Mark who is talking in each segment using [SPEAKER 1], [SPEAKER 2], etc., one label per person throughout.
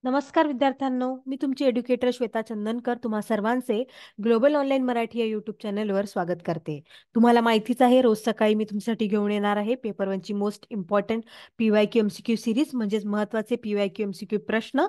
[SPEAKER 1] नमस्कार विद्यार्थ्यांनो, मी तुमची एड्युकेटर श्वेता चंदनकर तुम्हा सर्वांचे ग्लोबल ऑनलाईन मराठी या यूट्यूब चॅनलवर स्वागत करते. तुम्हाला माहितीच आहे, रोज सकाळी मी तुमच्यासाठी घेऊन येणार आहे पेपर वनची most important PYQ MCQ series, म्हणजेच महत्त्वाचे PYQ MCQ प्रश्न.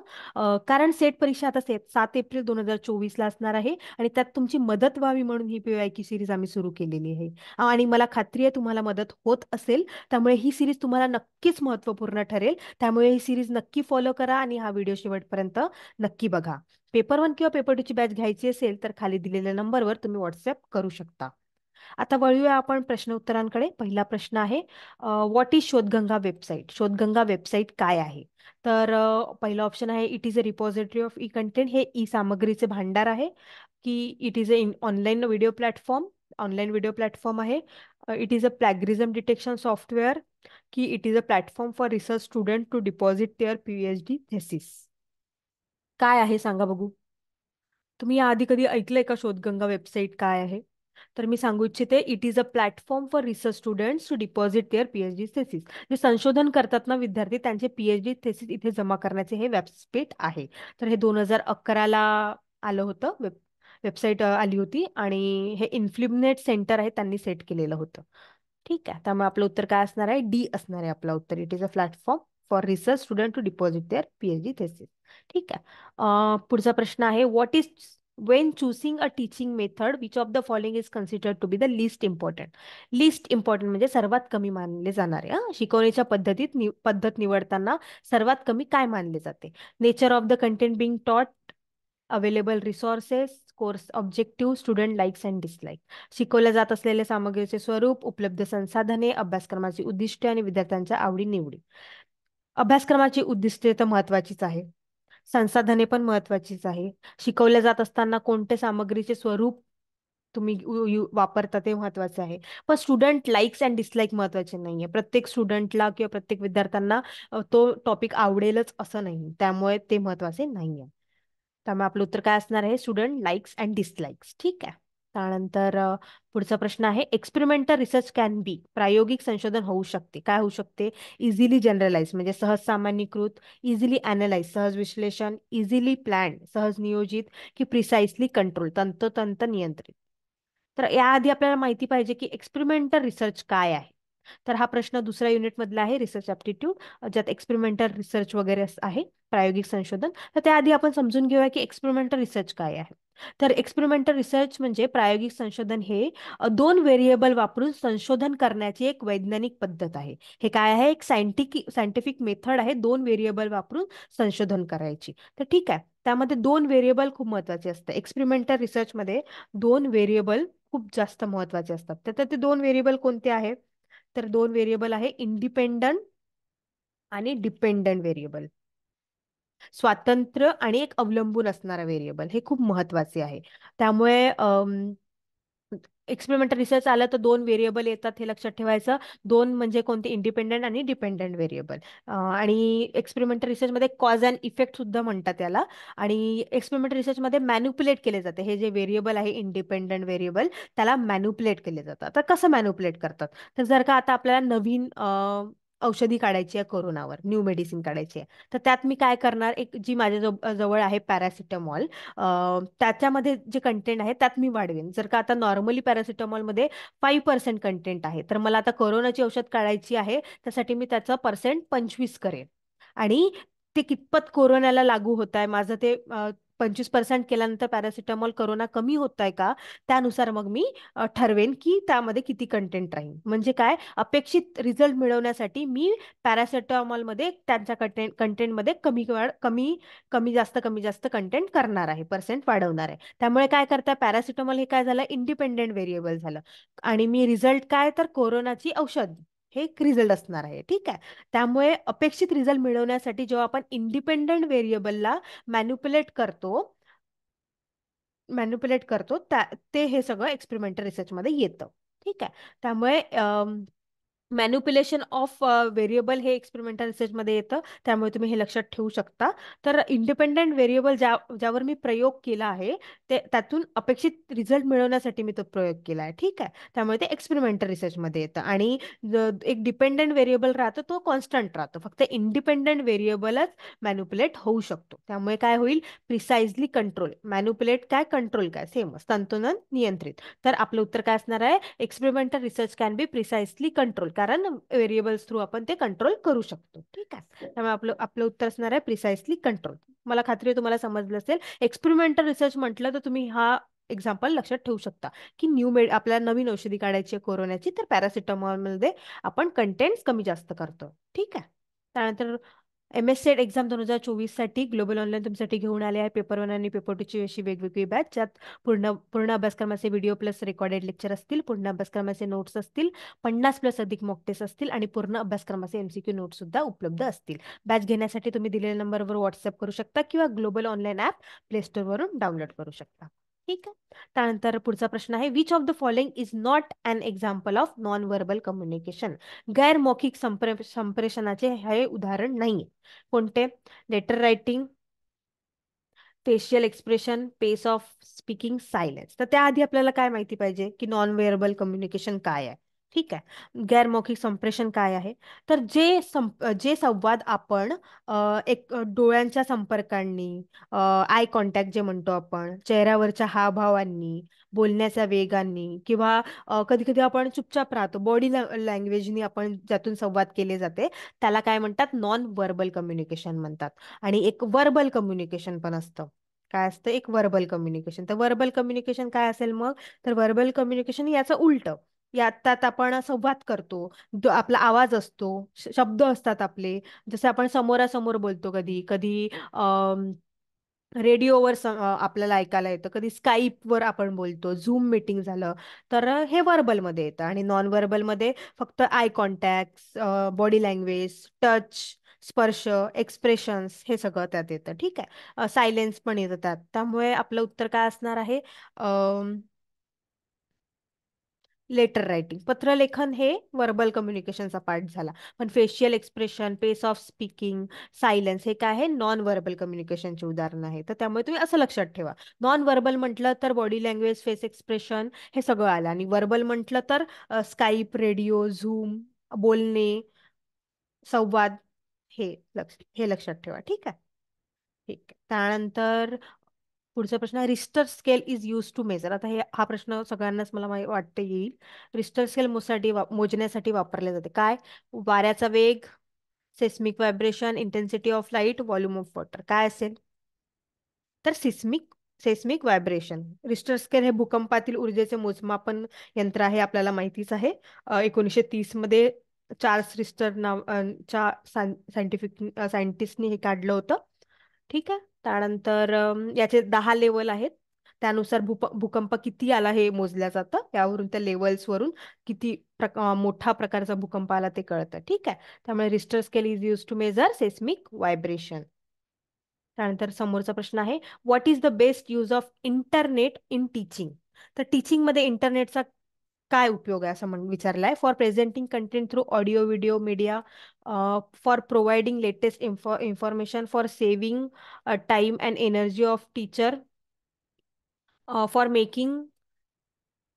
[SPEAKER 1] कारण सेट परीक्षा आता 7 एप्रिल 2024ला असणार आहे आणि त्यात तुमची मदत व्हावी म्हणून ही PYQ सिरीज आम्ही सुरू केलेली आहे. आणि मला खात्री आहे तुम्हाला मदत होत असेल, त्यामुळे ही सिरीज तुम्हाला नक्कीच महत्त्वपूर्ण ठरेल. त्यामुळे ही सिरीज नक्की फॉलो करा आणि हा व्हिडिओ शेवटपर्यंत नक्की बघा. पेपर वन किंवा पेपर टू ची बॅच घ्यायची असेल तर खाली दिलेल्या नंबरवर तुम्ही व्हॉट्सअप करू शकता. आता वळूया आपण प्रश्न उत्तरांकडे. पहिला प्रश्न आहे, what is Shodhganga website? Shodhganga website काय आहे? तर पहिला ऑप्शन आहे, it is a repository of e content. हे ई सामग्रीचे भांडार आहे. की it is a online video platform. Online video platform आहे. It is a plagiarism detection software. की it is a platform for research student to deposit there PhD thesis. काय आहे सांगा बघू. तुम्ही याआधी कधी ऐकलंय का शोधगंगा वेबसाईट काय आहे? तर मी सांगू इच्छिते, it is a platform for research students to deposit there PhD thesis. जे संशोधन करतात ना विद्यार्थी, त्यांचे PhD thesis इथे जमा करण्याचे हे व्यासपीठ आहे. तर हे 2011ला आलं होतं. वेबसाईट आली होती आणि हे इन्फ्ल्युमिनेट सेंटर आहे, त्यांनी सेट केलेलं होतं. ठीक आहे, त्यामुळे आपलं उत्तर काय असणार आहे? डी असणार आहे आपलं उत्तर. It is a platform for research student to deposit there PhD thesis. ठीक आहे. पुढचा प्रश्न आहे, what is when choosing a teaching method which of the following is considered to be the least important? Least important म्हणजे सर्वात कमी मानले जाणारे. शिकवण्याच्या पद्धत निवडताना सर्वात कमी काय मानले जाते? Nature of the content being taught, available resources, course objective, student likes and dislike. शिकवल्या जात असलेल्या सामग्रीचे स्वरूप, उपलब्ध संसाधने, अभ्यासक्रमाची उद्दिष्टे आणि विद्यार्थ्यांच्या आवडी-निवडी. अभ्यासक्रमाची उद्दिष्टे तर महत्वाचीच आहे. संसाधने पण महत्वाचीच आहे. शिकवल्या जात असताना कोणते सामग्रीचे स्वरूप तुम्ही वापरता ते महत्वाचं आहे. पण स्टुडंट लाईक्स अँड डिसलाईक महत्वाचे नाहीये. प्रत्येक स्टुडंटला किंवा प्रत्येक विद्यार्थ्यांना तो टॉपिक आवडेलच असं नाही, त्यामुळे ते महत्वाचे नाहीये. त्यामुळे आपलं उत्तर काय असणार आहे? Student likes and dislikes. ठीक आहे. त्यानंतर पुढचा प्रश्न आहे, एक्सपेरिमेंटल रिसर्च कॅन बी. प्रायोगिक संशोधन होऊ शकते. काय होऊ शकते? इझिली जनरलाइज म्हणजे सहज सामान्यीकृत, इझिली अनालाइज सहज विश्लेषण, इझिली प्लॅन सहज नियोजित, की प्रिसाइसली कंट्रोल तंतोतंत नियंत्रित. तर याआधी आपल्याला माहिती पाहिजे की एक्सपेरिमेंटल रिसर्च काय आहे. तर हा प्रश्न दुसऱ्या युनिटमधला आहे, रिसर्च ॲप्टिट्यूड, ज्यात एक्सपेरिमेंटल रिसर्च वगैरे आहे, प्रायोगिक संशोधन. तर त्याआधी आपण समजून घेऊया की एक्सपेरिमेंटल रिसर्च काय आहे. तर एक्सपेरिमेंटल रिसर्च म्हणजे प्रायोगिक संशोधन हे दोन व्हेरिएबल वापरून संशोधन करण्याची एक वैज्ञानिक पद्धत आहे. हे काय आहे? एक सायंटिफिक मेथड आहे, दोन व्हेरिएबल वापरून संशोधन करायची. तर ठीक आहे, त्यामध्ये दोन व्हेरिएबल खूप महत्वाचे असतात. एक्सपेरिमेंटल रिसर्चमध्ये दोन व्हेरिएबल खूप जास्त महत्वाचे असतात. तर ते दोन व्हेरिएबल कोणते आहेत? तर दोन व्हेरिएबल आहे, इंडिपेंडंट आणि डिपेंडंट व्हेरिएबल. स्वातंत्र्य आणि एक अवलंबून असणारा व्हेरिएबल, हे खूप महत्वाचे आहे. त्यामुळे एक्सपेरिमेंटल रिसर्च आलं तर दोन व्हेरिएबल येतात, हे लक्षात ठेवायचं. दोन म्हणजे कोणते? इंडिपेंडंट आणि डिपेंडंट व्हेरिएबल. आणि एक्सपेरिमेंटल रिसर्चमध्ये कॉज अँड इफेक्ट सुद्धा म्हणतात त्याला. आणि एक्सपेरिमेंटल रिसर्चमध्ये मॅन्युप्युलेट केले जाते. हे जे व्हेरिएबल आहे इंडिपेंडंट व्हेरिएबल, त्याला मॅन्युप्युलेट केले जातात. तर कसं मॅन्युप्युलेट करतात? तर जर का आता आपल्याला नवीन औषधी काढायची आहे कोरोनावर, न्यू मेडिसिन काढायची आहे, तर त्यात मी काय करणार? एक जी माझ्या जवळ आहे पॅरासिटामॉल, त्याच्यामध्ये जे कंटेंट आहे त्यात मी वाढवेन. जर का आता नॉर्मली पॅरासिटामॉलमध्ये 5% कंटेंट आहे, तर मला आता कोरोनाची औषध काढायची आहे, त्यासाठी मी त्याचा पर्सेंट 25 करेन. आणि ते कितपत कोरोनाला लागू होत आहे, माझं ते 25% केल्यानंतर पॅरासिटामॉल कोरोना कमी होत आहे का, त्यानुसार मग मी ठरवेन की त्यामध्ये किती कंटेंट राहील. म्हणजे काय? अपेक्षित रिझल्ट मिळवण्यासाठी मी पॅरासिटामॉलमध्ये त्यांच्या कंटेंटमध्ये कमी जास्त कंटेंट करणार आहे, पर्सेंट वाढवणार आहे. त्यामुळे काय करता, पॅरासिटामॉल हे काय झालं? इंडिपेंडेंट व्हेरिएबल झालं. आणि मी रिझल्ट काय? तर कोरोनाची औषध, हे एक रिझल्ट असणार आहे. ठीक आहे. त्यामुळे अपेक्षित रिझल्ट मिळवण्यासाठी जेव्हा आपण इंडिपेंडंट व्हेरिएबलला मॅन्युप्युलेट करतो मॅन्युप्युलेट करतो ते हे सगळं एक्सपेरिमेंटल रिसर्चमध्ये येतं. ठीक आहे. त्यामुळे मॅन्युप्युलेशन ऑफ व्हेरिएबल हे एक्सपेरिमेंटल रिसर्चमध्ये येतं, त्यामुळे तुम्ही हे लक्षात ठेवू शकता. तर इंडिपेंडेंट व्हेरिएबल ज्यावर मी प्रयोग केला आहे, त्यातून अपेक्षित रिझल्ट मिळवण्यासाठी मी तो प्रयोग केला आहे. ठीक आहे, त्यामुळे ते एक्सपेरिमेंटल रिसर्चमध्ये येतं. आणि एक डिपेंडेंट व्हेरिएबल राहतो, तो कॉन्स्टंट राहतो. फक्त इंडिपेंडेंट व्हेरिएबलच मॅन्युप्युलेट होऊ शकतो. त्यामुळे काय होईल, प्रिसाइजली कंट्रोल. मॅन्युप्युलेट काय, कंट्रोल काय, सेमच, तंतोतंत नियंत्रित. तर आपलं उत्तर काय असणार आहे, experimental research can be precisely control, कारण व्हेरिएबल्स थ्रू आपण ते कंट्रोल करू शकतो. ठीक आहे, त्यामुळे आपलं आपलं उत्तर असणार आहे प्रिसाइसली कंट्रोल. मला खात्री आहे तुम्हाला समजलं असेल. एक्सपेरिमेंटल रिसर्च म्हटलं तर तुम्ही हा एक्झाम्पल लक्षात ठेवू शकता की आपल्याला नवीन औषधी काढायची आहे कोरोनाची, तर पॅरासिटामॉलमध्ये आपण कंटेंट्स कमी जास्त करतो. ठीक आहे. त्यानंतर MS सेट एक्झाम 2024 साठी ग्लोबल ऑनलाईन तुमच्यासाठी घेऊन आले आहे पेपर 1 आणि पेपर 2 ची अशी वेगवेगळी बॅच, ज्यात पूर्ण पूर्ण अभ्यासक्रमाचे व्हिडिओ प्लस रेकॉर्डेड लेक्चर असतील, पूर्ण अभ्यासक्रमाचे नोट्स असतील, 50 प्लस अधिक मॉक टेस्ट असतील आणि पूर्ण अभ्यासक्रमाचे MCQ नोट्स सुद्धा उपलब्ध असतील. बॅच घेण्यासाठी तुम्ही दिलेल्या नंबरवर व्हॉट्सअप करू शकता किंवा ग्लोबल ऑनलाईन ॲप प्ले स्टोअरवरून डाउनलोड करू शकता. ठीक आहे. त्यानंतर पुढचा प्रश्न आहे, which of the following is not an example of non verbal communication. गैरमौखिक संप्रेषणाचे हे उदाहरण नाही. कोणते, letter writing, facial expression, pace of speaking, silence. तर त्याआधी आपल्याला काय माहिती पाहिजे की नॉन व्हेअरबल कम्युनिकेशन काय आहे. ठीक आहे, गैरमौखिक संप्रेषण काय आहे. तर जे संवाद आपण डोळ्यांच्या संपर्कांनी, आय कॉन्टॅक्ट जे म्हणतो आपण, चेहऱ्यावरच्या हावभावांनी, बोलण्याच्या वेगांनी, किंवा कधी कधी आपण चुपचाप राहतो, बॉडी लँग्वेजनी आपण ज्यातून संवाद केले जाते, त्याला काय म्हणतात, नॉन व्हर्बल कम्युनिकेशन म्हणतात. आणि एक वर्बल कम्युनिकेशन पण असतं. काय असतं, एक वर्बल कम्युनिकेशन. तर वर्बल कम्युनिकेशन काय असेल मग, तर वर्बल कम्युनिकेशन याचं उलट. त्यात आपण संवाद करतो, आपला आवाज असतो, शब्द असतात आपले, जसे आपण समोरासमोर बोलतो, कधी कधी रेडिओवर आपल्याला ऐकायला येतं, कधी स्काईपवर आपण बोलतो, झूम मीटिंग झालं, तर हे वर्बलमध्ये येतं. आणि नॉन व्हर्बलमध्ये फक्त eye contact, body language, touch, स्पर्श, एक्सप्रेशन्स, हे सगळं त्यात येतं. ठीक आहे, सायलेन्स पण येतं त्यात. त्यामुळे आपलं उत्तर काय असणार आहे, लेटर रायटिंग. पत्रलेखन हे वर्बल कम्युनिकेशनचा पार्ट झाला, पण facial expression, pace of speaking, silence हे काय आहे, नॉन व्हर्बल कम्युनिकेशनचे उदाहरण आहे. तर त्यामुळे तुम्ही असं लक्षात ठेवा, नॉन व्हर्बल म्हटलं तर बॉडी लँग्वेज, फेस एक्सप्रेशन हे सगळं आलं, आणि व्हर्बल म्हटलं तर स्काईप, रेडिओ, झूम, बोलणे, संवाद, हे लक्षात ठेवा. ठीक आहे. ठीक आहे. त्यानंतर पुढचा प्रश्न आहे, Richter scale is use to measure. आता हा प्रश्न सगळ्यांनाच मला वाटतं येईल. रिस्टर स्केल मोजण्यासाठी वापरले जाते काय, वाऱ्याचा वेग, seismic vibration, intensity of light, volume of water. काय असेल, तर सेस्मिक व्हायब्रेशन. रिस्टर स्केल हे भूकंपातील ऊर्जेचे मोजमापन यंत्र आहे, आपल्याला माहितीच आहे. 1930 मध्ये चार्ल्स रिस्टर च्या सायंटिस्टनी हे काढलं होतं. ठीक आहे. त्यानंतर याचे 10 लेवल आहेत. त्यानुसार भूकंप किती आला हे मोजल्या जातं, यावरून त्या लेवल्सवरून किती मोठा प्रकारचा भूकंप आला ते कळतं. ठीक आहे, त्यामुळे Richter scale is use to measure seismic vibration. त्यानंतर समोरचा प्रश्न आहे, what is the best use of internet in teaching. तर टीचिंग मध्ये इंटरनेटचा काय उपयोग आहे असं विचारलाय. For presenting content through audio video media, for providing latest information, for saving time and energy of teacher, for making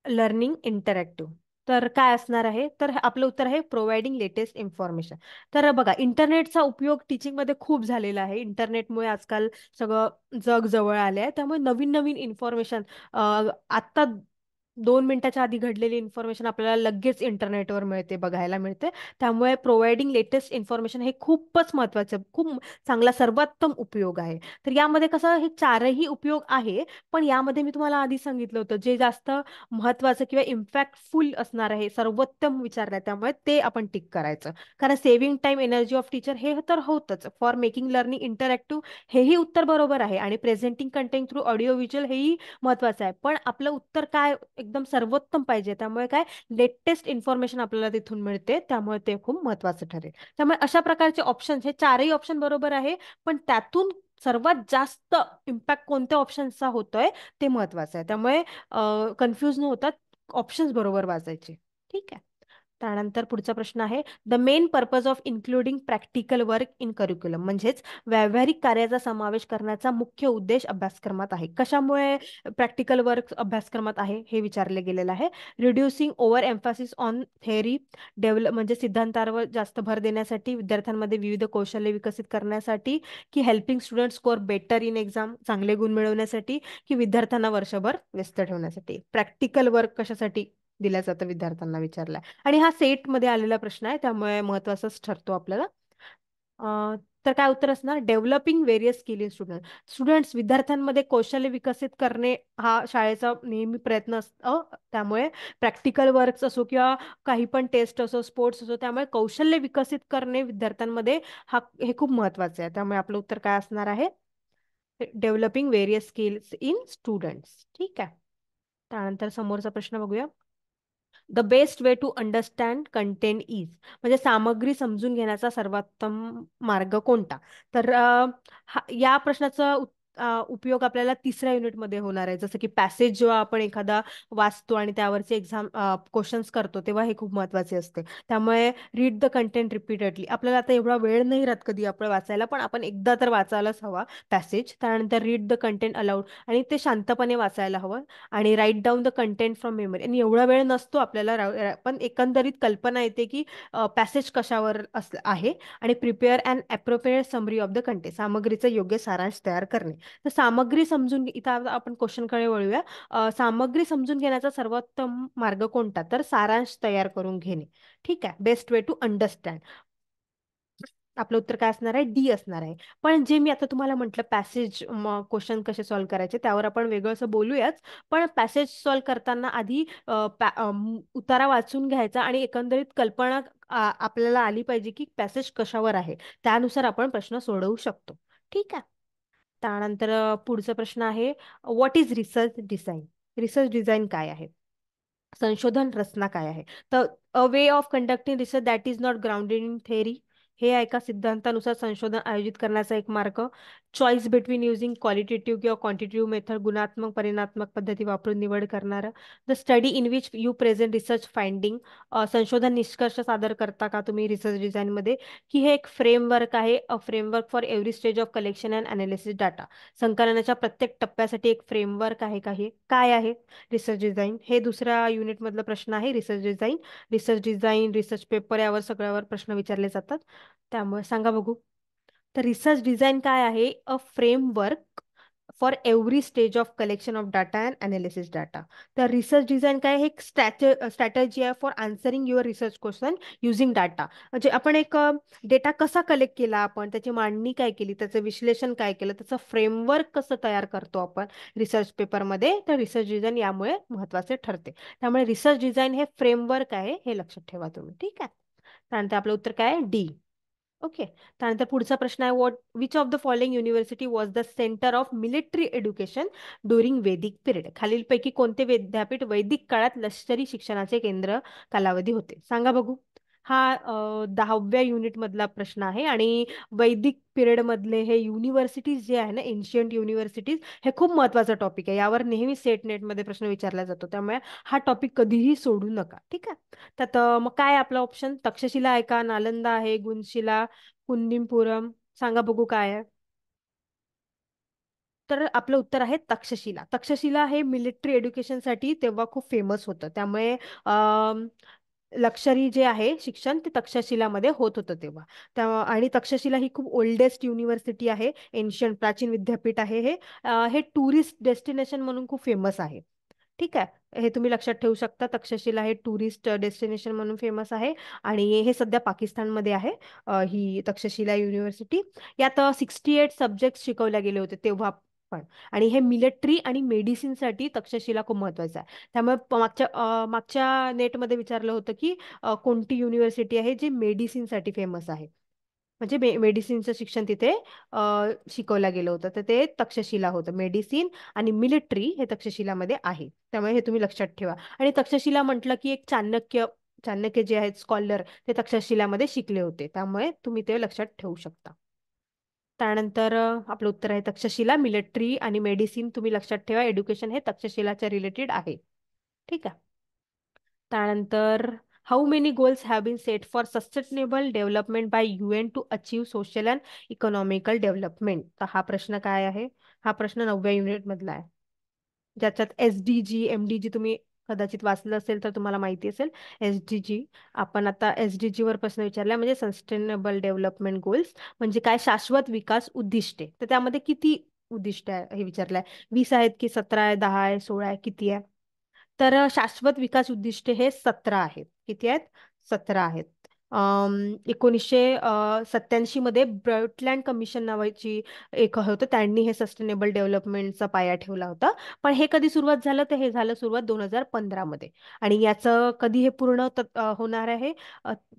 [SPEAKER 1] learning interactive. तर काय असणार आहे, तर आपलं उत्तर आहे प्रोव्हाइडिंग लेटेस्ट इन्फॉर्मेशन. तर बघा, इंटरनेटचा उपयोग टीचिंगमध्ये खूप झालेला आहे. इंटरनेटमुळे आजकाल सगळं जग जवळ आले आहे, त्यामुळे नवीन नवीन इन्फॉर्मेशन, आत्ता 2 मिनिटाच्या आधी घडलेली इन्फॉर्मेशन आपल्याला लगेच इंटरनेटवर मिळते, बघायला मिळते. त्यामुळे प्रोव्हाइडिंग लेटेस्ट इन्फॉर्मेशन हे खूपच महत्त्वाचं, खूप चांगला, सर्वोत्तम उपयोग आहे. तर यामध्ये कसं, हे चारही उपयोग आहे, पण यामध्ये मी तुम्हाला आधी सांगितलं होतं, जे जास्त महत्त्वाचं किंवा इम्पॅक्टफुल असणार आहे, सर्वोत्तम विचारलं, त्यामुळे ते आपण टिक करायचं. कारण saving time, energy of teacher हे तर होतच. फॉर मेकिंग लर्निंग इंटरॅक्टिव्ह हेही उत्तर बरोबर आहे, आणि presenting content through audio visual हेही महत्त्वाचं आहे. पण आपलं उत्तर काय, एकदम सर्वोत्तम पाहिजे, त्यामुळे काय, लेटेस्ट इन्फॉर्मेशन आपल्याला तिथून मिळते, त्यामुळे ते खूप महत्त्वाचं ठरेल. त्यामुळे अशा प्रकारचे ऑप्शन, हे चारही ऑप्शन बरोबर आहे, पण त्यातून सर्वात जास्त इम्पॅक्ट कोणत्या ऑप्शनचा होतोय ते महत्त्वाचं आहे. त्यामुळे कन्फ्यूज न होता ऑप्शन्स बरोबर वाचायचे. ठीक आहे. त्यानंतर पुढचा प्रश्न आहे, the main purpose of including practical work in curriculum, म्हणजेच व्यावहारिक कार्याचा समावेश करण्याचा मुख्य उद्देश अभ्यासक्रमात आहे. कशामुळे प्रॅक्टिकल वर्क अभ्यासक्रमात आहे हे विचारले गेलेलं आहे. Reducing over Mphasis on theory develop, म्हणजे सिद्धांतावर जास्त भर देण्यासाठी, विद्यार्थ्यांमध्ये विविध कौशल्य विकसित करण्यासाठी, की helping student score better in exam, चांगले गुण मिळवण्यासाठी, की विद्यार्थ्यांना वर्षभर व्यस्त ठेवण्यासाठी. प्रॅक्टिकल वर्क कशासाठी दिल्या जातं विद्यार्थ्यांना विचारलाय. आणि हा सेट मध्ये आलेला प्रश्न आहे, त्यामुळे महत्वाचाच ठरतो आपल्याला. तर काय उत्तर असणार, developing various skill in student. Students, विद्यार्थ्यांमध्ये कौशल्य विकसित करणे हा शाळेचा नेहमी प्रयत्न असतो. त्यामुळे प्रॅक्टिकल वर्क्स असो किंवा काही पण टेस्ट असो, स्पोर्ट्स असो, त्यामुळे कौशल्य विकसित करणे विद्यार्थ्यांमध्ये हे खूप महत्वाचे आहे. त्यामुळे आपलं उत्तर काय असणार आहे, developing various skills in students. ठीक आहे. त्यानंतर समोरचा प्रश्न बघूया. The best way to understand content is, म्हणजे सामग्री समजून घेण्याचा सर्वोत्तम मार्ग कोणता. तर या प्रश्नाचा उपयोग आपल्याला तिसऱ्या युनिटमध्ये होणार आहे. जसं की पॅसेज जेव्हा आपण एखादा वाचतो आणि त्यावरचे एक्झाम क्वेश्चन्स करतो, तेव्हा हे खूप महत्वाचे असते. त्यामुळे रीड द कंटेंट रिपीटेडली. आपल्याला आता एवढा वेळ नाही राहत कधी आपण वाचायला, पण आपण एकदा तर वाचायलाच हवा पॅसेज. त्यानंतर रीड द कंटेंट अलाउड, आणि ते शांतपणे वाचायला हवं. आणि write down the content from memory, आणि एवढा वेळ नसतो आपल्याला, पण एकंदरीत कल्पना येते की पॅसेज कशावर आहे. आणि prepare and appropriate summary of the content, सामग्रीचा योग्य सारांश तयार करणे. तर सामग्री समजून, इथं आपण क्वेश्चनकडे वळूया. सामग्री समजून घेण्याचा सर्वोत्तम मार्ग कोणता, तर सारांश तयार करून घेणे. ठीक आहे, बेस्ट वे टू अंडरस्टँड. आपलं उत्तर काय असणार आहे, डी असणार आहे. पण जे मी आता तुम्हाला म्हटलं पॅसेज क्वेश्चन कसे सॉल्व्ह करायचे, त्यावर आपण वेगळं असं बोलूयाच. पण पॅसेज सॉल्व्ह करताना आधी उतारा वाचून घ्यायचा, आणि एकंदरीत कल्पना आपल्याला आली पाहिजे की पॅसेज कशावर आहे, त्यानुसार आपण प्रश्न सोडवू शकतो. ठीक आहे. त्यानंतर पुढचा प्रश्न आहे, what is research design. Research design काय आहे, संशोधन रचना काय आहे. तर a way of conducting research that is not grounded in theory, हे आहे का सिद्धांतानुसार संशोधन आयोजित करण्याचा एक मार्ग. चॉईस बिटवीन युझिंग क्वालिटेटिव्ह किंवा क्वांटिटेटिव्ह मेथड, गुणात्मक परिमाणात्मक पद्धती वापरून निवड करणारं. The study in which you present research finding, संशोधन निष्कर्ष सादर करता का तुम्ही रिसर्च डिझाईनमध्ये, की हे एक फ्रेमवर्क आहे, a framework for every stage of collection and analysis data. संकलनाच्या प्रत्येक टप्प्यासाठी एक फ्रेमवर्क आहे का, हे काय आहे रिसर्च डिझाईन. हे दुसऱ्या युनिट मधला प्रश्न आहे, research design. Research design, research paper, यावर सगळ्यावर प्रश्न विचारले जातात. त्यामुळे सांगा बघू. तर रिसर्च डिझाईन काय आहे, a framework for every stage of collection of data and analysis data. तर रिसर्च डिझाईन काय, हे एक स्ट्रॅटेजी आहे for answering your research question using data. म्हणजे आपण एक डेटा कसा कलेक्ट केला, आपण त्याची मांडणी काय केली, त्याचं विश्लेषण काय केलं, त्याचं फ्रेमवर्क कसं तयार करतो आपण रिसर्च पेपरमध्ये, तर रिसर्च डिझाईन यामुळे महत्वाचे ठरते. त्यामुळे रिसर्च डिझाईन हे फ्रेमवर्क आहे, हे लक्षात ठेवा तुम्ही. ठीक आहे. त्यानंतर आपलं उत्तर काय आहे, डी. ओके. त्यानंतर पुढचा प्रश्न आहे, what which of the following university was the centre of military education during वैदिक पिरियड. खालीलपैकी कोणते विद्यापीठ वैदिक काळात लष्करी शिक्षणाचे केंद्र कालावधी होते, सांगा बघू. हा 10व्या युनिट मधला प्रश्न आहे. आणि वैदिक पिरियड मधले हे युनिव्हर्सिटीज जे आहे ना, एन्शियंट युनिव्हर्सिटीज, हे खूप महत्वाचा टॉपिक आहे. यावर नेहमी सेट नेट मध्ये प्रश्न विचारला जातो, त्यामुळे हा टॉपिक कधीही सोडू नका. ठीक आहे. त्यात मग काय आपला ऑप्शन, तक्षशिला आहे का, नालंदा आहे, गुणशिला, कुंदीपुरम, सांगा बघू काय आहे. तर आपलं उत्तर आहे तक्षशिला. तक्षशिला हे मिलिटरी एज्युकेशनसाठी तेव्हा खूप फेमस होतं. त्यामुळे अम, लष्करी जे आहे शिक्षण ते तक्षशिलामध्ये होत होतं तेव्हा. आणि तक्षशिला ही खूप ओल्डेस्ट युनिव्हर्सिटी आहे, एन्शियंट प्राचीन विद्यापीठ आहे हे. हे टुरिस्ट डेस्टिनेशन म्हणून खूप फेमस आहे. ठीक आहे, हे तुम्ही लक्षात ठेवू शकता. तक्षशिला हे टुरिस्ट डेस्टिनेशन म्हणून फेमस आहे, आणि हे सध्या पाकिस्तानमध्ये आहे. ही तक्षशिला युनिव्हर्सिटी. यात 68 सब्जेक्ट शिकवले गेले होते तेव्हा पण. आणि हे मिलिटरी आणि मेडिसिनसाठी तक्षशिला खूप महत्वाचं आहे. त्यामुळे मागच्या नेटमध्ये विचारलं होतं की कोणती युनिव्हर्सिटी आहे जी मेडिसिनसाठी फेमस आहे, म्हणजे मेडिसिनचं शिक्षण तिथे शिकवलं गेलं होतं, तर ते तक्षशिला होतं. मेडिसिन आणि मिलिटरी हे तक्षशिलामध्ये आहे, त्यामुळे हे तुम्ही लक्षात ठेवा. आणि तक्षशिला म्हटलं की एक चाणक्य, चाणक्य जे आहेत स्कॉलर, ते तक्षशिलामध्ये शिकले होते, त्यामुळे तुम्ही ते लक्षात ठेवू शकता. त्यानंतर आपलं उत्तर आहे तक्षशिला. मिलिटरी आणि मेडिसिन तुम्ही लक्षात ठेवा, एड्युकेशन हे तक्षशिलाच्या रिलेटेड आहे. ठीक आहे. त्यानंतर how many goals have been set for sustainable development by UN to achieve social and economical development? तर हा प्रश्न काय आहे? हा प्रश्न 9व्या युनिट मधला आहे, ज्याच्यात SDG MDG तुम्ही कदाचित वाचलं असेल तर तुम्हाला माहिती असेल. SDG, आपण आता SDG वर प्रश्न विचारला, म्हणजे सस्टेनेबल डेव्हलपमेंट गोल्स म्हणजे काय? शाश्वत विकास उद्दिष्टे. तर त्यामध्ये किती उद्दिष्ट आहे हे विचारलंय. 20 आहेत की 17 आहे, 10 आहे, 16 आहे, किती आहे? तर शाश्वत विकास उद्दिष्टे हे 17 आहेत. किती आहेत? 17 आहेत. 1987 मध्ये ब्रटलँड कमिशन नावाची एक होतं, त्यांनी हे सस्टेनेबल डेव्हलपमेंटचा पाया ठेवला होता. पण हे कधी सुरुवात झालं? तर हे झालं सुरुवात 2015 मध्ये. आणि याचं कधी हे पूर्ण होणार आहे?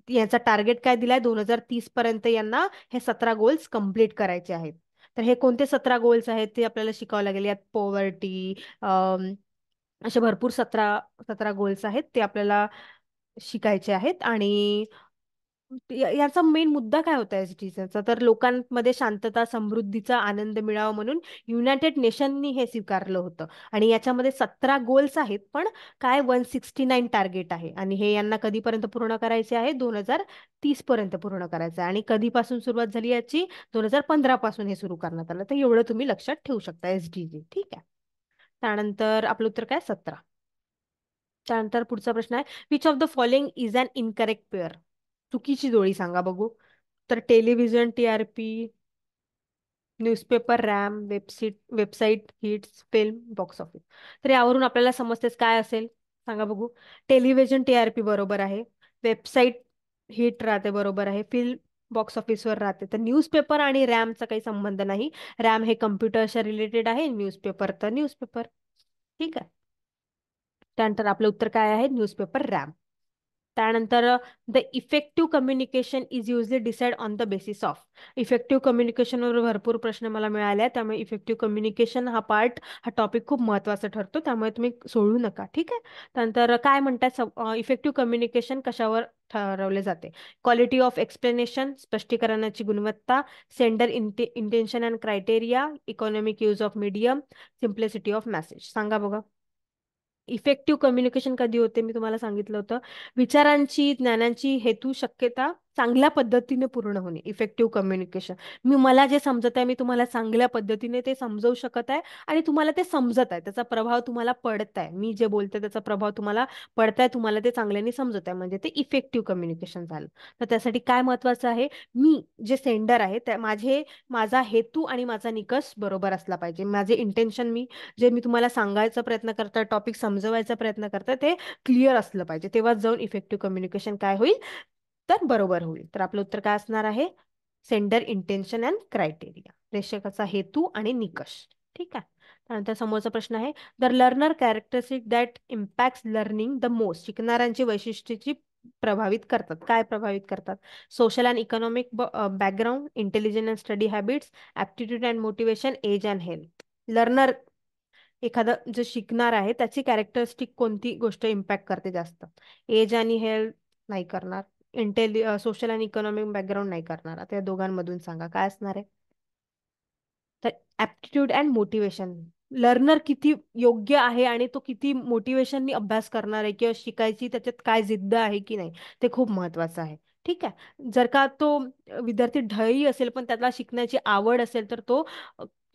[SPEAKER 1] याचा टार्गेट काय दिलाय? 2030 पर्यंत यांना हे 17 गोल्स कम्प्लीट करायचे आहेत. तर हे कोणते 17 गोल्स आहेत ते आपल्याला शिकावं लागेल. यात पॉवर्टी, असे भरपूर 17 17 गोल्स आहेत, ते आपल्याला शिकायचे आहेत. आणि याचा मेन मुद्दा काय होता एसडीजीचा? तर लोकांमध्ये शांतता, समृद्धीचा आनंद मिळावा म्हणून युनायटेड नेशननी हे स्वीकारलं होतं. आणि याच्यामध्ये 17 गोल्स आहेत, पण काय 169 टार्गेट आहे. आणि हे यांना कधीपर्यंत पूर्ण करायचे आहे? 2030 पर्यंत पूर्ण करायचं आहे. आणि कधीपासून सुरुवात झाली याची? 2015 पासून हे सुरू करण्यात आलं. तर एवढं तुम्ही लक्षात ठेवू शकता एसडीजी. ठीक आहे. त्यानंतर आपलं उत्तर काय? 17. त्यानंतर पुढचा प्रश्न आहे, which of the following is an incorrect pair? चुकीची जोडी सांगा बघू. तर television TRP, newspaper RAM, website hits, film box office. तर यावरून आपल्याला समजतेच काय असेल, सांगा बघू. टेलिव्हिजन TRP बरोबर आहे, वेबसाईट हिट राहते बरोबर आहे, फिल्म बॉक्स ऑफिसवर राहते. तर न्यूजपेपर आणि रॅमचा काही संबंध नाही. रॅम हे कम्प्युटरच्या रिलेटेड आहे, न्यूजपेपर तर न्यूजपेपर. ठीक आहे. त्यानंतर आपलं उत्तर काय आहे? Newspaper ram. त्यानंतर the effective communication is usually decide on the basis of. Effective कम्युनिकेशनवर भरपूर प्रश्न मला मिळाले आहेत, त्यामुळे इफेक्टिव्ह कम्युनिकेशन हा पार्ट, हा टॉपिक खूप महत्त्वाचा ठरतो, त्यामुळे तुम्ही सोडू नका. ठीक आहे. त्यानंतर काय म्हणतात, इफेक्टिव्ह कम्युनिकेशन कशावर ठरवले जाते? क्वालिटी ऑफ एक्सप्लेनेशन, स्पष्टीकरणाची गुणवत्ता, sender intention and criteria, economic use of medium, simplicity of message. सांगा बघा. इफेक्टिव्ह कम्युनिकेशन कधी होते? मी तुम्हाला सांगितलं होतं, विचारांची, ज्ञानांची हेतू, शक्यता चांगल्या पद्धतीने पूर्ण होणे. इफेक्टिव्ह कम्युनिकेशन, मला जे समजत आहे मी तुम्हाला चांगल्या पद्धतीने ते समजवू शकत आहे, आणि तुम्हाला ते समजत आहे, त्याचा प्रभाव तुम्हाला पडत आहे. मी जे बोलते त्याचा प्रभाव तुम्हाला पडत आहे, तुम्हाला ते चांगल्याने समजत आहे, म्हणजे ते इफेक्टिव्ह कम्युनिकेशन झालं. तर त्यासाठी काय महत्वाचं आहे? मी जे सेंडर आहे त्या माझा हेतू आणि माझा निकष बरोबर असला पाहिजे. माझे इंटेन्शन, जे मी तुम्हाला सांगायचा प्रयत्न करता, टॉपिक समजवायचा प्रयत्न करता, ते क्लिअर असलं पाहिजे. तेव्हाच जाऊन इफेक्टिव्ह कम्युनिकेशन काय होईल? तर बरोबर होईल. तर आपलं उत्तर काय असणार आहे? सेंडर इंटेन्शन अँड क्रायटेरिया, प्रेषकाचा हेतू आणि निकष. ठीक आहे. त्यानंतर समोरचा प्रश्न आहे, the learner characteristic that impacts learning the most. शिकणाऱ्यांची वैशिष्ट्याची प्रभावित करतात. काय प्रभावित करतात? Social and economic background, intelligence and study habits, aptitude and motivation, age and health. Learner, एखादं जे शिकणार आहे त्याची कॅरेक्टरिस्टिक कोणती गोष्ट इम्पॅक्ट करते जास्त? एज आणि हेल्थ नाही करणार, सोशल आणि इकॉनॉमिक बॅकग्राऊंड नाही करणार. आता या दोघांमधून सांगा काय असणार आहे? तर ऍप्टिट्यूड अँड मोटिवेशन. लर्नर किती योग्य आहे आणि तो किती मोटिवेशननी अभ्यास करणार आहे, किंवा शिकायची त्याच्यात काय जिद्द आहे की नाही, ते खूप महत्वाचं आहे. ठीक आहे. जर का तो विद्यार्थी ढळी असेल पण त्याला शिकण्याची आवड असेल, तर तो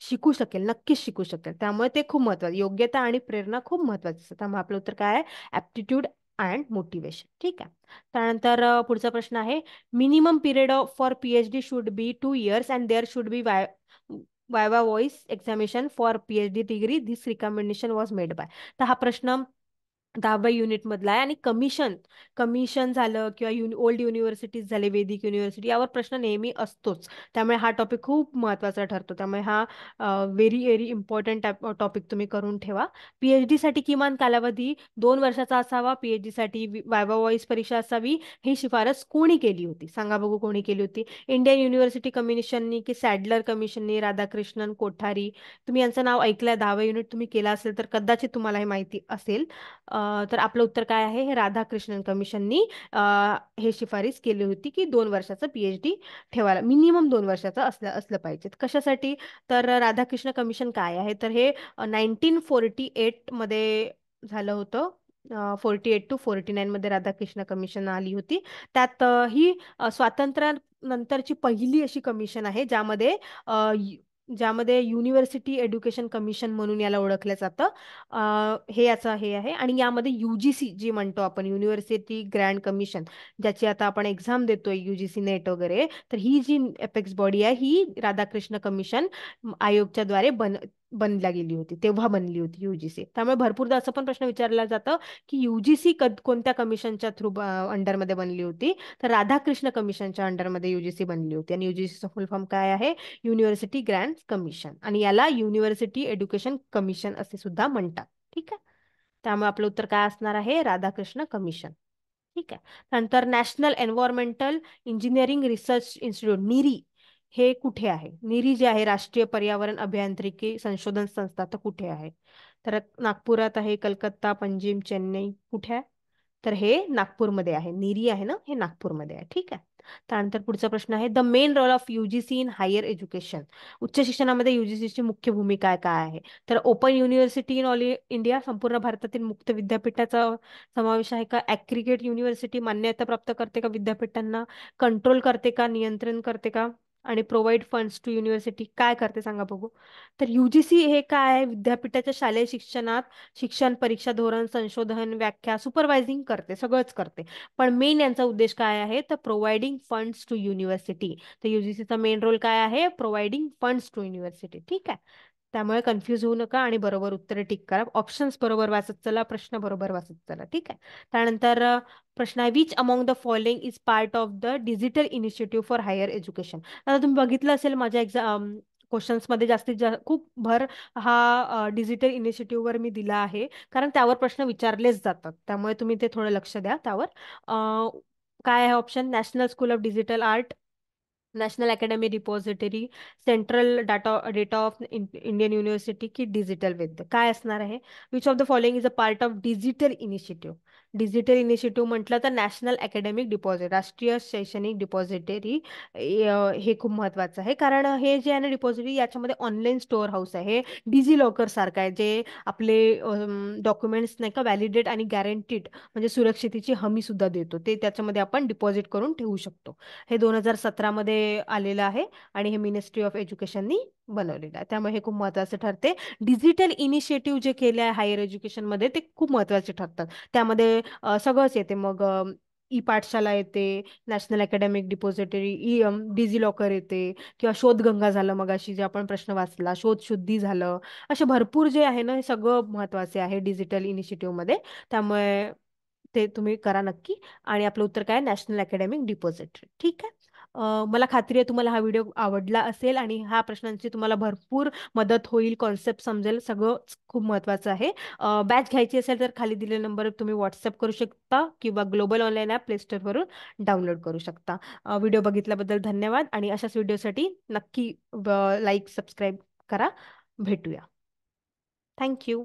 [SPEAKER 1] शिकू शकेल, नक्कीच शिकू शकेल. त्यामुळे ते खूप महत्वाचं, योग्यता आणि प्रेरणा खूप महत्वाची असते. त्यामुळे आपलं उत्तर काय आहे? Aptitude and motivation. ठीक आहे. त्यानंतर पुढचा प्रश्न आहे, minimum period for PhD should be 2 years and there should be viva voce examination for PhD degree, this recommendation was made by. तर हा प्रश्न 10व्या युनिट मधला आहे. आणि कमिशन झालं, किंवा ओल्ड युनिव्हर्सिटीज झाले, वैदिक युनिव्हर्सिटी, यावर प्रश्न नेहमी असतोच. त्यामुळे हा टॉपिक खूप महत्वाचा ठरतो. त्यामुळे हा व्हेरी व्हेरी इम्पॉर्टंट टॉपिक तुम्ही करून ठेवा. PhD साठी किमान कालावधी 2 वर्षाचा असावा. PhD साठी वायवा व्हॉइस परीक्षा असावी. ही शिफारस कोणी केली होती? सांगा बघू, कोणी केली होती? इंडियन युनिव्हर्सिटी कमिशननी, की सॅडलर कमिशननी, राधाकृष्णन, कोठारी? तुम्ही यांचं नाव ऐकलंय, 10वं युनिट तुम्ही केला असेल तर कदाचित तुम्हाला हे माहिती असेल. तर आपलं उत्तर काय आहे? हे राधाकृष्णन कमिशननी हे शिफारस केली होती की 2 वर्षाचं PhD ठेवायला, मिनिमम 2 वर्षाचं असलं असलं पाहिजे. कशासाठी? तर राधाकृष्ण कमिशन काय आहे? तर हे 1948 मध्ये झालं होतं. 48 to 49 मध्ये राधाकृष्ण कमिशन आली होती. त्यात ही स्वातंत्र्यानंतरची पहिली अशी कमिशन आहे ज्यामध्ये युनिव्हर्सिटी एज्युकेशन कमिशन म्हणून याला ओळखलं जातं. हे याचं हे आहे. आणि यामध्ये युजीसी जी म्हणतो आपण, युनिव्हर्सिटी ग्रँड कमिशन, ज्याची आता आपण एक्झाम देतोय युजीसी नेट वगैरे, तर ही जी एपेक्स बॉडी आहे ही राधाकृष्ण कमिशन आयोगच्या द्वारे बनल्या गेली होती, तेव्हा बनली होती युजीसी. त्यामुळे भरपूरदा असं पण प्रश्न विचारला जातं की युजीसी कोणत्या कमिशनच्या थ्रू अंडरमध्ये बनली होती, तर राधाकृष्ण कमिशनच्या अंडरमध्ये युजीसी बनली होती. आणि युजीसीचा फुल फॉर्म काय आहे? University grand commission. आणि याला युनिव्हर्सिटी एज्युकेशन कमिशन असे सुद्धा म्हणतात. ठीक आहे. त्यामुळे आपलं उत्तर काय असणार आहे? राधाकृष्ण कमिशन. ठीक आहे. नंतर national environmental engineering research institute, NEERI, हे कुठे आहे? निरी जे आहे, राष्ट्रीय पर्यावरण अभियांत्रिकी संशोधन संस्था, तर कुठे आहे? तर नागपुरात आहे, कलकत्ता, पंजिम, चेन्नई, कुठे आहे? तर हे नागपूरमध्ये आहे. निरी आहे ना, हे नागपूरमध्ये आहे. ठीक आहे. त्यानंतर पुढचा प्रश्न आहे, the main role of UGC in higher education. उच्च शिक्षणामध्ये युजीसीची मुख्य भूमिका काय आहे? तर open university in all India, संपूर्ण भारतातील मुक्त विद्यापीठाचा समावेश आहे का? ॲग्रीगेट युनिव्हर्सिटी, मान्यता प्राप्त करते का विद्यापीठांना? कंट्रोल करते का, नियंत्रण करते का? आणि प्रोव्हाइड फंड्स टू युनिव्हर्सिटी, काय करते सांगा बघू. तर युजीसी हे काय आहे? विद्यापीठाच्या शालेय शिक्षणात शिक्षण, परीक्षा, धोरण, संशोधन, व्याख्या, सुपरवायझिंग करते, सगळंच करते. पण मेन यांचा उद्देश काय आहे? तर प्रोव्हाइडिंग फंड्स टू युनिव्हर्सिटी. तर युजीसीचा मेन रोल काय आहे? Providing funds to university. ठीक आहे. त्यामुळे कन्फ्यूज होऊ नका आणि बरोबर उत्तरे टिक करा. ऑप्शन्स बरोबर वाचत चला, प्रश्न बरोबर वाचत चला. ठीक आहे. त्यानंतर प्रश्न आहे, which among the following is part of the digital initiative for higher education. आता तुम्ही बघितलं असेल माझ्या क्वेश्चन्समध्ये जास्तीत जास्त खूप भर हा डिजिटल इनिशिएटिव्हवर मी दिला आहे, कारण त्यावर प्रश्न विचारलेच जातात. त्यामुळे तुम्ही ते थोडं लक्ष द्या त्यावर. काय आहे option? National school of digital art, national academy repository, central data of Indian university, की डिजिटल वेद, काय असणार आहे? Which of the following is a part of digital initiative. Digital initiative म्हटलं तर नॅशनल अकॅडमिक डिपॉझिट, राष्ट्रीय शैक्षणिक डिपॉझिटरी, हे खूप महत्वाचं आहे. कारण हे जे आहे ना डिपॉझिटरी, याच्यामध्ये ऑनलाईन स्टोअर हाऊस आहे. डिजी लॉकर सारखं आहे, जे आपले डॉक्युमेंट्स नाही का व्हॅलिडेट आणि गॅरंटीड, म्हणजे सुरक्षितेची हमी सुद्धा देतो. ते त्याच्यामध्ये आपण डिपॉझिट करून ठेवू शकतो. हे 2017 मध्ये आलेलं आहे आणि हे मिनिस्ट्री ऑफ एज्युकेशननी बनवलेलं आहे. त्यामुळे हे खूप महत्त्वाचे ठरते. डिजिटल इनिशिएटिव्ह जे केले आहे हायर एज्युकेशनमध्ये, ते खूप महत्त्वाचे ठरतात. त्यामध्ये सगळंच येते. मग ई पाठशाला येते, national academic depository, digi locker येते, किंवा शोधगंगा झालं, मग अशी जे आपण प्रश्न वाचला, शोध शुद्धी झालं, असे भरपूर जे आहे ना, हे सगळं महत्त्वाचे आहे डिजिटल इनिशिएटिव्हमध्ये. त्यामुळे ते तुम्ही करा नक्की. आणि आपलं उत्तर काय? National academic depository. ठीक आहे. मला खात्री आहे तुम्हाला हा व्हिडिओ आवडला असेल आणि ह्या प्रश्नांची तुम्हाला भरपूर मदत होईल, कॉन्सेप्ट समजेल, सगळं खूप महत्त्वाचं आहे. बॅच घ्यायची असेल तर खाली दिलेल्या नंबरवर तुम्ही व्हॉट्सअप करू शकता, किंवा ग्लोबल ऑनलाईन ॲप प्ले स्टोअरवरून डाउनलोड करू शकता. व्हिडिओ बघितल्याबद्दल धन्यवाद आणि अशाच व्हिडिओसाठी नक्की लाईक, सबस्क्राईब करा. भेटूया. थँक्यू.